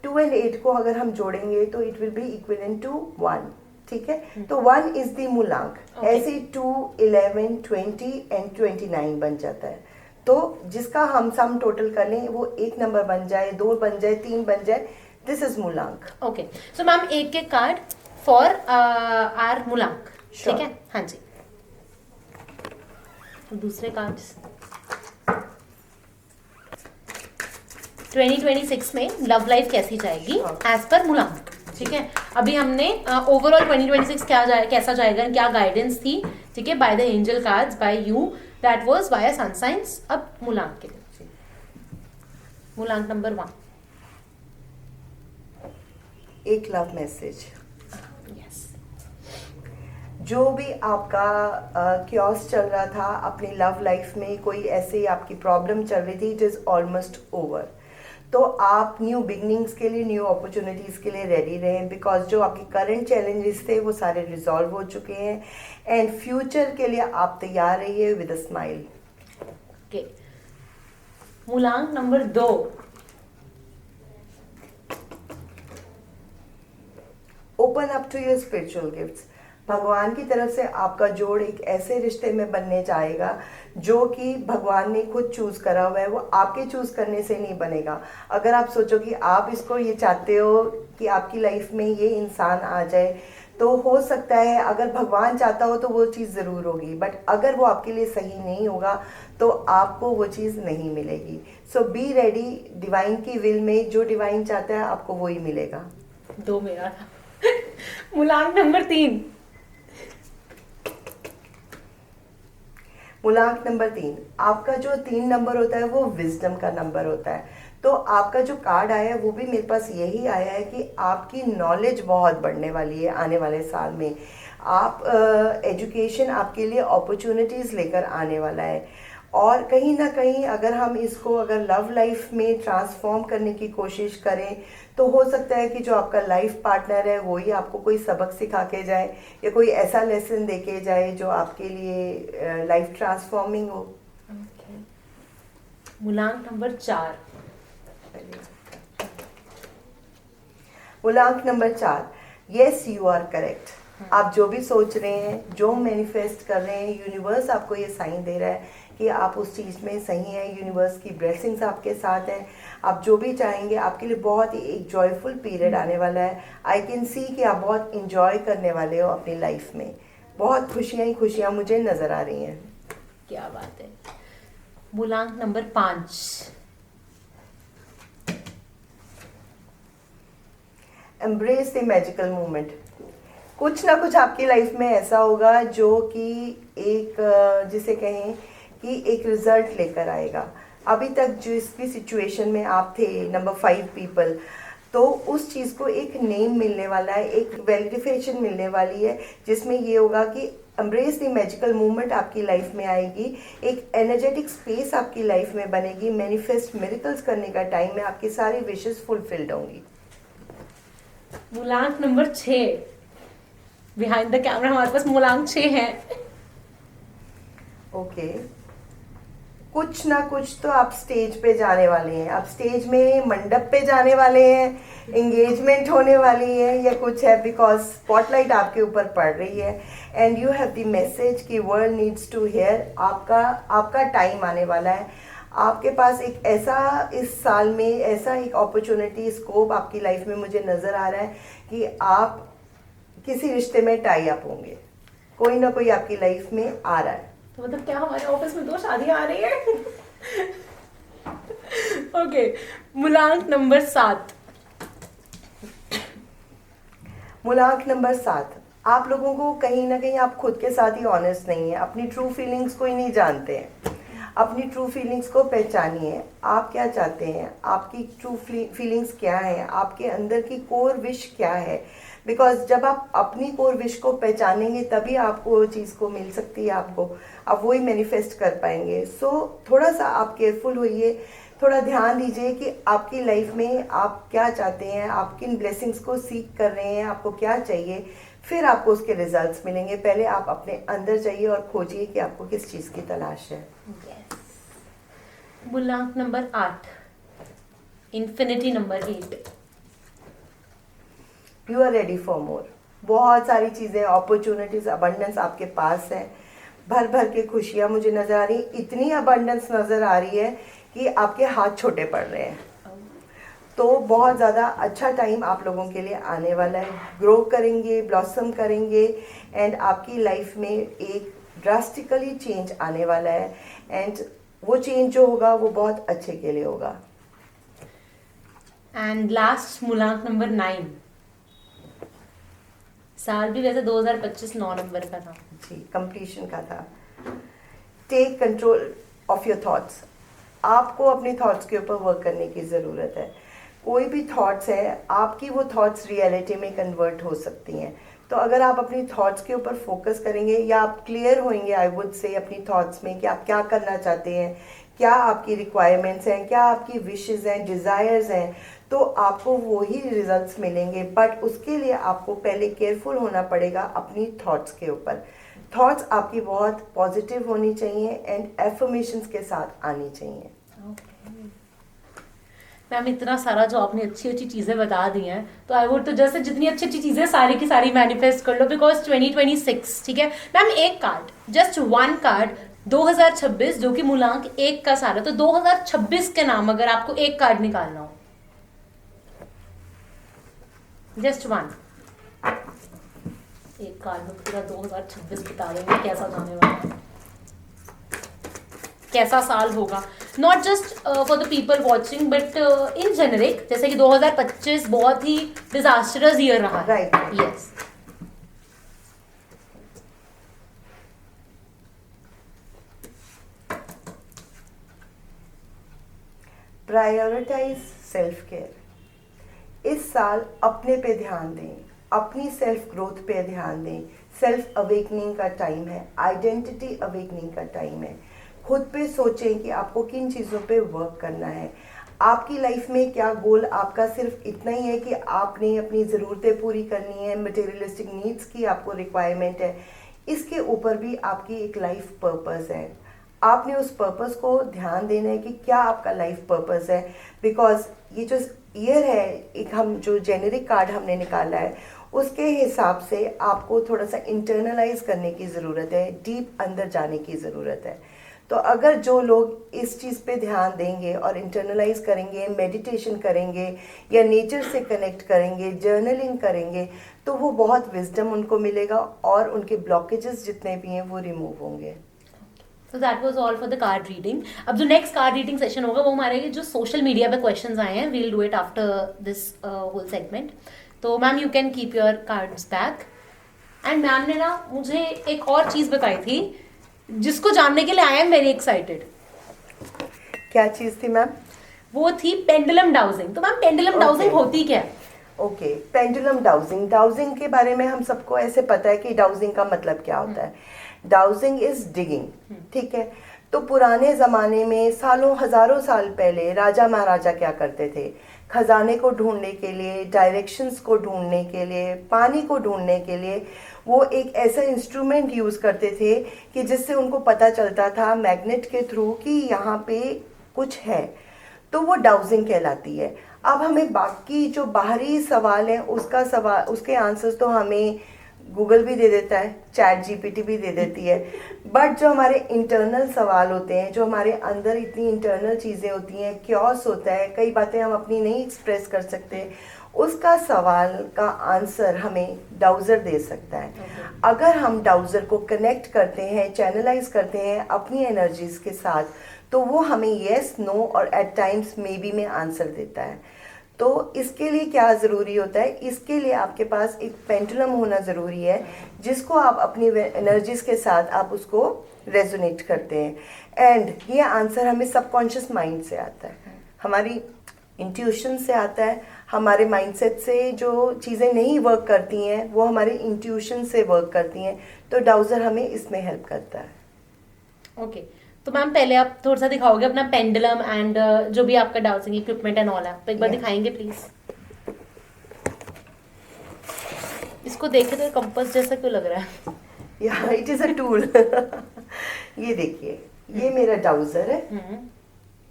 2 एंड 8 को अगर हम जोड़ेंगे तो it will be equivalent to 1। ठीक है, तो 1 इज द मूलांक। ऐसे 2, 11, 20 एंड 29 बन जाता है। तो जिसका हम सम टोटल कर लें वो एक नंबर बन जाए, 2 बन जाए, 3 बन जाए, दिस इज मूलांक। ओके, सो मैम एक एक कार्ड फॉर आर मूलांक। ठीक है, हाँ जी। दूसरे कार्ड्स 2026 में लव लाइफ कैसी जाएगी एज पर मूलांक। ठीक है, अभी हमने ओवरऑल 2026 कैसा जाएगा, क्या गाइडेंस थी। ठीक है, by the angel cards, by you, that was by sun signs. अब मूलांक के लिए मूलांक नंबर 1, एक लव मैसेज। जो भी आपका क्योस चल रहा था अपनी लव लाइफ में, कोई ऐसे आपकी प्रॉब्लम चल रही थी, इट इज़ ऑलमोस्ट ओवर। तो आप न्यू बिगनिंग्स के लिए, न्यू अपॉर्चुनिटीज़ के लिए रेडी रहें। बिकॉज जो आपके करंट चैलेंजेस थे वो सारे रिजॉल्व हो चुके हैं एंड फ्यूचर के लिए आप तैयार रहिए विद अ स्माइल। ओके, मूलांक number 2, open up to your spiritual gifts. भगवान की तरफ से आपका जोड़ एक ऐसे रिश्ते में बनने जाएगा जो कि भगवान ने खुद चूज करा हुआ है। वो आपके चूज करने से नहीं बनेगा। अगर आप सोचो कि आप इसको ये चाहते हो कि आपकी लाइफ में ये इंसान आ जाए, तो हो सकता है अगर भगवान चाहता हो तो वो चीज़ ज़रूर होगी, बट अगर वो आपके लिए सही नहीं होगा तो आपको वो चीज़ नहीं मिलेगी। सो बी रेडी, डिवाइन की विल में जो डिवाइन चाहता है आपको वही मिलेगा। 2 मेरा था। मूलांक नंबर 3, मूलांक नंबर 3, आपका जो 3 नंबर होता है वो विजडम का नंबर होता है। तो आपका जो कार्ड आया है वो भी मेरे पास यही आया है कि आपकी नॉलेज बहुत बढ़ने वाली है आने वाले साल में। आप एजुकेशन आपके लिए अपॉर्चुनिटीज़ लेकर आने वाला है। और कहीं ना कहीं अगर हम इसको अगर लव लाइफ में ट्रांसफॉर्म करने की कोशिश करें तो हो सकता है कि जो आपका लाइफ पार्टनर है वो ही आपको कोई सबक सिखा के जाए या कोई ऐसा लेसन दे के जाए जो आपके लिए लाइफ ट्रांसफॉर्मिंग हो। मूलांक नंबर 4, मूलांक number 4, yes you are correct. आप जो भी सोच रहे हैं, जो मैनिफेस्ट कर रहे हैं, यूनिवर्स आपको ये साइन दे रहा है कि आप उस चीज़ में सही हैं। यूनिवर्स की ब्लेसिंग्स आपके साथ हैं। आप जो भी चाहेंगे, आपके लिए बहुत ही एक जॉयफुल पीरियड आने वाला है। आई कैन सी कि आप बहुत इंजॉय करने वाले हो अपनी लाइफ में। बहुत खुशियाँ ही खुशियाँ मुझे नज़र आ रही हैं। क्या बात है। मूलांक number 5। Embrace the magical moment. कुछ ना कुछ आपकी लाइफ में ऐसा होगा जो कि एक जिसे कहें कि एक रिजल्ट लेकर आएगा। अभी तक जिस भी सिचुएशन में आप थे, नंबर 5 पीपल, तो उस चीज़ को एक नेम मिलने वाला है, एक वैलिडिफिकेशन मिलने वाली है, जिसमें ये होगा कि एम्ब्रेस द मैजिकल मूवमेंट आपकी लाइफ में आएगी। एक एनर्जेटिक स्पेस आपकी लाइफ में बनेगी। मैनिफेस्ट मिरेकल्स करने का टाइम है। आपकी सारी विशेस फुलफिल्ड होंगी। मूलांक नंबर 6। बिहाइंड द कैमरा हमारे पास मूलांक 6 है। ओके, कुछ ना कुछ तो आप स्टेज पे जाने वाले हैं। आप स्टेज में मंडप पे जाने वाले हैं, एंगेजमेंट होने वाली है या कुछ है, बिकॉज स्पॉटलाइट आपके ऊपर पड़ रही है and you have the message कि वर्ल्ड नीड्स टू हियर। आपका टाइम आने वाला है। आपके पास एक ऐसा इस साल में ऐसा एक अपॉर्चुनिटी स्कोप आपकी लाइफ में मुझे नज़र आ रहा है कि आप किसी रिश्ते में टाई अप होंगे। कोई ना कोई आपकी लाइफ में आ रहा है। तो मतलब क्या हमारे ऑफिस में 2 शादियां आ रही है? ओके, मूलांक नंबर 7। मूलांक नंबर 7। आप लोगों को कहीं ना कहीं आप खुद के साथ ही ऑनेस्ट नहीं है। अपनी ट्रू फीलिंग्स को ही नहीं जानते हैं। अपनी ट्रू फीलिंग्स को पहचानिए। आप क्या चाहते हैं, आपकी ट्रू फीलिंग्स क्या है, आपके अंदर की कोर विश क्या है। बिकॉज जब आप अपनी कोर विश को पहचानेंगे तभी आपको वो चीज़ को मिल सकती है। आपको आप वही मैनिफेस्ट कर पाएंगे। सो थोड़ा सा आप केयरफुल होइए, थोड़ा ध्यान दीजिए कि आपकी लाइफ में आप क्या चाहते हैं, आप किन ब्लेसिंग्स को सीख कर रहे हैं, आपको क्या चाहिए, फिर आपको उसके रिजल्ट्स मिलेंगे। पहले आप अपने अंदर जाइए और खोजिए कि आपको किस चीज़ की तलाश है। मूलांक number 8। Infinity number 8। You are ready for more. बहुत सारी चीज़ें, अपॉर्चुनिटीज, अबंडेंस आपके पास है। भर भर के खुशियाँ मुझे नज़र आ रही, इतनी अबंडेंस नज़र आ रही है कि आपके हाथ छोटे पड़ रहे हैं। तो बहुत ज़्यादा अच्छा टाइम आप लोगों के लिए आने वाला है। ग्रो करेंगे, ब्लॉसम करेंगे एंड आपकी लाइफ में एक ड्रास्टिकली चेंज आने वाला है एंड वो चेंज जो होगा वो बहुत अच्छे के लिए होगा। एंड लास्ट मूलांक नंबर 9। साल भी वैसे 2025 9 नंबर का था जी, कंप्लीशन का था। Take control of your thoughts. आपको अपने थॉट्स के ऊपर वर्क करने की ज़रूरत है। कोई भी थॉट्स है, आपकी वो थॉट्स रियलिटी में कन्वर्ट हो सकती हैं। तो अगर आप अपनी थॉट्स के ऊपर फोकस करेंगे या आप क्लियर होंगे, आई वुड से, अपनी थॉट्स में कि आप क्या करना चाहते हैं, क्या आपकी रिक्वायरमेंट्स हैं, क्या आपकी विशेस हैं, डिज़ायर्स हैं, तो आपको वही रिजल्ट्स मिलेंगे। बट उसके लिए आपको पहले केयरफुल होना पड़ेगा अपनी थॉट्स के ऊपर। थॉट्स आपकी बहुत पॉजिटिव होनी चाहिए एंड एफर्मेशंस के साथ आनी चाहिए। मैम इतना सारा जो आपने अच्छी अच्छी चीज़ें बता दी हैं, तो आई वुड तो जैसे जितनी अच्छी अच्छी चीज़ें सारी की सारी मैनिफेस्ट कर लो, बिकॉज 2026, ठीक है मैम, एक कार्ड, जस्ट 1 कार्ड 2026 जो कि मूलांक 1 का सारा, तो 2026 के नाम अगर आपको एक कार्ड निकालना हो, जस्ट 1, एक कार्ड में पूरा 2026 बता देंगे कैसा जाने वाला है, कैसा साल होगा, not just for the people watching but in generic, जैसे कि 2025 बहुत ही डिजास्टरस ईयर रहा है। Right, yes. Prioritise self care. इस साल अपने पे ध्यान दें, अपनी सेल्फ ग्रोथ पे ध्यान दें। सेल्फ अवेकनिंग का टाइम है, आइडेंटिटी अवेकनिंग का टाइम है। खुद पे सोचें कि आपको किन चीज़ों पे वर्क करना है। आपकी लाइफ में क्या गोल आपका सिर्फ इतना ही है कि आपने अपनी ज़रूरतें पूरी करनी है, मटेरियलिस्टिक नीड्स की आपको रिक्वायरमेंट है। इसके ऊपर भी आपकी एक लाइफ पर्पस है। आपने उस पर्पस को ध्यान देना है कि क्या आपका लाइफ पर्पस है। बिकॉज ये जो ईयर है, एक हम जो जेनेरिक कार्ड हमने निकाला है उसके हिसाब से आपको थोड़ा सा इंटरनलाइज करने की ज़रूरत है, डीप अंदर जाने की ज़रूरत है। तो अगर जो लोग इस चीज़ पे ध्यान देंगे और इंटरनलाइज करेंगे, मेडिटेशन करेंगे या नेचर से कनेक्ट करेंगे, जर्नलिंग करेंगे, तो वो बहुत विजडम उनको मिलेगा और उनके ब्लॉकेजेस जितने भी हैं वो रिमूव होंगे। So that was all for the card reading. अब जो next card reading session होगा वो हमारे जो social media पे questions आए हैं, we'll do it after this whole segment. तो ma'am you can keep your cards back. And ma'am ने ना मुझे एक और चीज़ बताई थी जिसको जानने के लिए I am very excited. क्या चीज़ थी मैम? वो थी पेंडुलम डाउजिंग। तो मैम पेंडुलम डाउजिंग होती क्या है? Okay, pendulum dowsing. डाउजिंग के बारे में हम सबको ऐसे पता है कि डाउजिंग का मतलब क्या होता है। डाउजिंग इज डिगिंग, ठीक है। तो पुराने ज़माने में सालों हज़ारों साल पहले राजा महाराजा क्या करते थे? खजाने को ढूंढने के लिए, डायरेक्शंस को ढूंढने के लिए, पानी को ढूंढने के लिए वो एक ऐसा इंस्ट्रूमेंट यूज़ करते थे कि जिससे उनको पता चलता था मैग्नेट के थ्रू कि यहाँ पे कुछ है। तो वो डाउजिंग कहलाती है। अब हमें बाकी जो बाहरी सवाल है उसके आंसर्स तो हमें गूगल भी दे देता है, चैट जीपीटी भी दे देती है, बट जो हमारे इंटरनल सवाल होते हैं, जो हमारे अंदर इतनी इंटरनल चीज़ें होती हैं, क्योस होता है, कई बातें हम अपनी नहीं एक्सप्रेस कर सकते, उसका सवाल का आंसर हमें डाउज़र दे सकता है। अगर हम डाउज़र को कनेक्ट करते हैं, चैनलाइज करते हैं अपनी एनर्जीज के साथ, तो वो हमें येस, नो और एट टाइम्स मे बी में आंसर देता है। तो इसके लिए क्या ज़रूरी होता है? इसके लिए आपके पास एक पेंडुलम होना ज़रूरी है जिसको आप अपनी एनर्जीज के साथ आप उसको रेजोनेट करते हैं। एंड ये आंसर हमें सबकॉन्शियस माइंड से आता है, हमारी इंट्यूशन से आता है, हमारे माइंडसेट से जो चीज़ें नहीं वर्क करती हैं वो हमारे इंट्यूशन से वर्क करती हैं। तो डाउज़र हमें इसमें हेल्प करता है। ओके, तो मैम पहले आप थोड़ा सा दिखाओगे अपना पेंडुलम एंड जो भी आपका डाउजिंग इक्विपमेंट एंड ऑल है, तो एक बार दिखाएंगे प्लीज। इसको देखे तो कंपास जैसा क्यों लग रहा है? या इट इज़ अ टूल। ये देखिए, ये मेरा डाउज़र है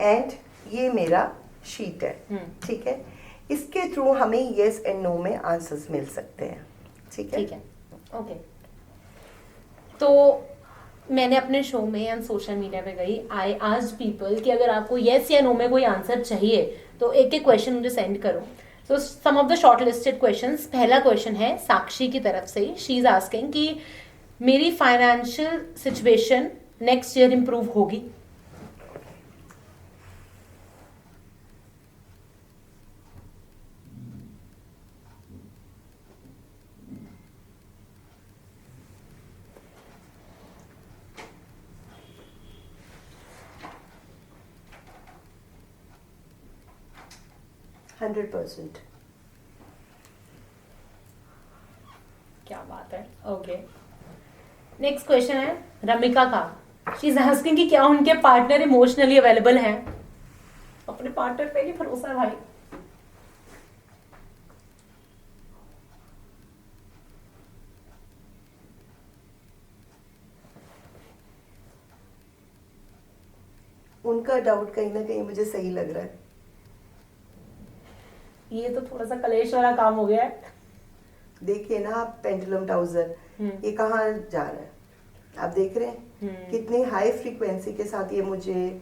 एंड ये मेरा शीट है, ठीक है। इसके थ्रू हमें येस एंड नो में आंसर्स मिल सकते हैं, ठीक है। ठीक है, ओके। तो मैंने अपने शो में या सोशल मीडिया पे गई, आई आस्क्ड पीपल कि अगर आपको येस या नो में कोई आंसर चाहिए तो एक एक क्वेश्चन मुझे सेंड करो। So some of the shortlisted questions. पहला क्वेश्चन है साक्षी की तरफ से। शी इज आस्किंग कि मेरी financial situation next year improve होगी? क्या बात है, ओके। नेक्स्ट क्वेश्चन है रमिका का। शी इज आस्किंग कि क्या उनके पार्टनर इमोशनली अवेलेबल हैं? अपने पार्टनर पे नहीं भरोसा है भाई। उनका डाउट कहीं ना कहीं मुझे सही लग रहा है। ये तो थोड़ा सा कलेश वाला काम हो गया है। देखिए ना आप, पेंडुलम डाउज़र ये कहाँ जा रहा है, आप देख रहे हैं कितनी हाई फ्रीक्वेंसी के साथ ये मुझे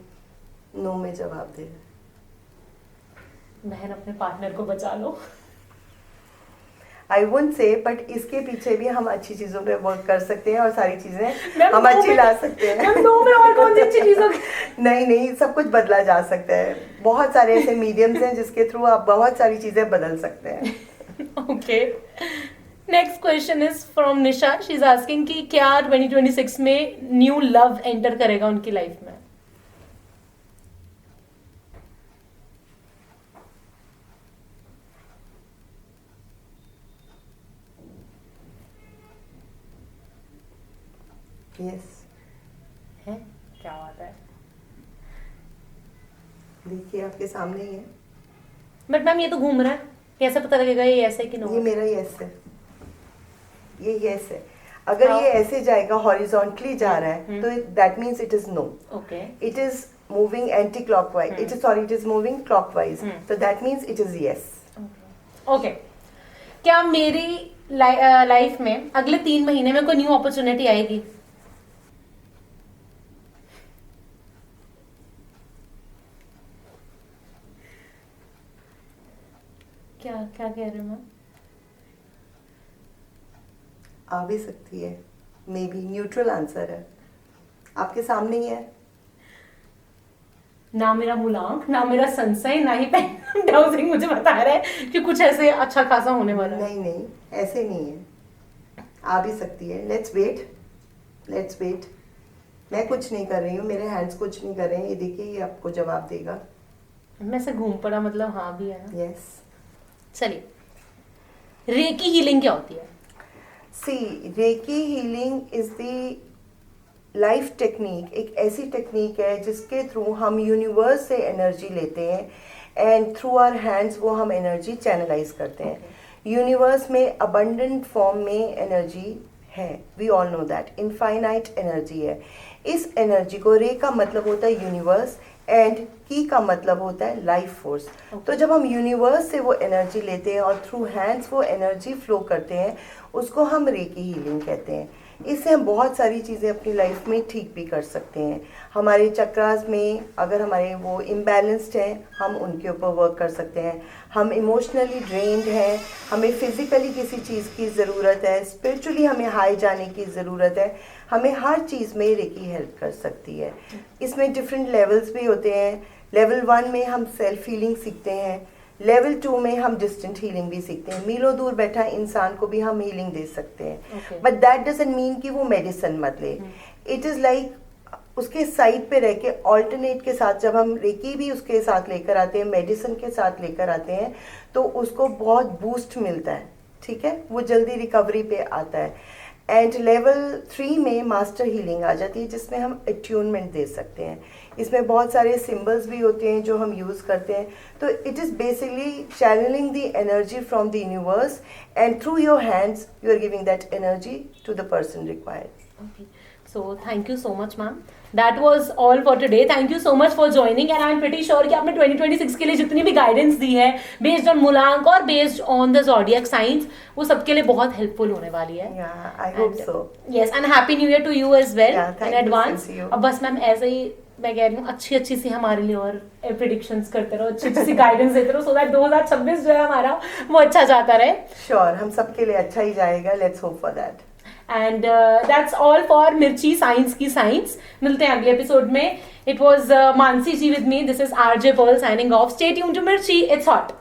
नो में जवाब दे रहा है। बहन अपने पार्टनर को बचा लो। आई वुडंट से, बट इसके पीछे भी हम अच्छी चीजों पे वर्क कर सकते हैं और सारी चीजें मैम, हम अच्छी में- ला सकते हैं। मैम, नो में और कौन सी अच्छी चीजों नहीं, सब कुछ बदला जा सकता है। बहुत सारे ऐसे मीडियम्स हैं जिसके थ्रू आप बहुत सारी चीजें बदल सकते हैं। Okay, next question is from Nisha. She is asking कि क्या 2026 में न्यू लव एंटर करेगा उनकी लाइफ में? यस, है, क्या बात है। देखिए आपके सामने ही है। बट मैम ये तो घूम रहा है, कैसे पता लगेगा ये ऐसे कि नो? ये मेरा यस है, ये यस है। अगर ये ऐसे जाएगा, हॉरिजॉन्टली जा रहा है, तो that means it is no. Okay, it is moving anti clockwise, it is moving clockwise, तो that means it is yes. Okay. क्या मेरी लाइफ में अगले 3 महीने में कोई न्यू अपॉर्चुनिटी आएगी? क्या क्या कह रहे हो मैम? आ भी सकती है, मे बी न्यूट्रल आंसर है, आपके सामने ही है। ना मेरा मुलांक, ना मेरा सनसाइन, ना ही पेन हाउसिंग मुझे बता रहा है कि कुछ ऐसे अच्छा खासा होने वाला है। नहीं नहीं, ऐसे नहीं है, आ भी सकती है। Let's wait, let's wait. मैं कुछ नहीं कर रही हूँ, मेरे हैंड्स कुछ नहीं कर रहे हैं, ये देखिए ये आपको जवाब देगा। मैं से घूम पड़ा, मतलब हाँ भी है ना। यस। चलिए, रेकी हीलिंग क्या होती है? See, reiki healing is the life technique, एक ऐसी टेक्निक है जिसके थ्रू हम यूनिवर्स से एनर्जी लेते हैं एंड थ्रू आवर हैंड्स वो हम एनर्जी चैनलाइज करते हैं। यूनिवर्स में अबंडेंट फॉर्म में एनर्जी है, we all know that, infinite energy है। इस एनर्जी को, रे का मतलब होता है यूनिवर्स एंड की का मतलब होता है लाइफ फोर्स। तो जब हम यूनिवर्स से वो एनर्जी लेते हैं और थ्रू हैंड्स वो एनर्जी फ्लो करते हैं, उसको हम रेकी हीलिंग कहते हैं। इससे हम बहुत सारी चीज़ें अपनी लाइफ में ठीक भी कर सकते हैं। हमारे चक्रास में अगर हमारे वो इम्बैलेंस्ड हैं, हम उनके ऊपर वर्क कर सकते हैं। हम इमोशनली ड्रेन्ड हैं, हमें फिज़िकली किसी चीज़ की ज़रूरत है, स्पिरिचुअली हमें हाई जाने की ज़रूरत है, हमें हर चीज़ में रेकी हेल्प कर सकती है। इसमें डिफरेंट लेवल्स भी होते हैं। लेवल 1 में हम सेल्फ हीलिंग सीखते हैं, लेवल 2 में हम डिस्टेंट हीलिंग भी सीखते हैं। मीलों दूर बैठा इंसान को भी हम हीलिंग दे सकते हैं, बट दैट डजंट मीन कि वो मेडिसिन मत ले। इट इज़ लाइक उसके साइड पे रह के ऑल्टरनेट के साथ, जब हम रेकी भी उसके साथ लेकर आते हैं, मेडिसिन के साथ लेकर आते हैं, तो उसको बहुत बूस्ट मिलता है, ठीक है, वो जल्दी रिकवरी पे आता है। एंड लेवल 3 में मास्टर हीलिंग आ जाती है, जिसमें हम अट्यूनमेंट दे सकते हैं। इसमें बहुत सारे सिंबल्स भी होते हैं जो हम यूज़ करते हैं। तो it is basically channelling the energy from the universe and through your hands you are giving that energy to the person required. Okay. So thank you so much, ma'am. That was all for today. Thank you so much for joining, and I'm pretty sure कि आपने 2026 के लिए जितनी भी guidance दी है based on मूलांक और based on the zodiac signs, वो सबके लिए बहुत हेल्पफुल होने वाली है. Yeah, I hope so. Yes, and happy new year to you as well. Yeah, thank in you, advance. same to you. अब बस मैम ऐसे ही मैं कह रही हूँ अच्छी सी हमारे लिए और प्रिडिक्शंस करते रहो, अच्छी सी गाइडेंस देते रहो, सो दैट 2026 जो है हमारा वो अच्छा जाता रहे. श्योर, हम सबके लिए अच्छा ही जाएगा. Let's hope for that. And that's all for Mirchi science की साइंस. मिलते हैं अगले एपिसोड में. It was Mansi ji with me. This is RJ Pearl signing off. Stay tuned to Mirchi. It's hot.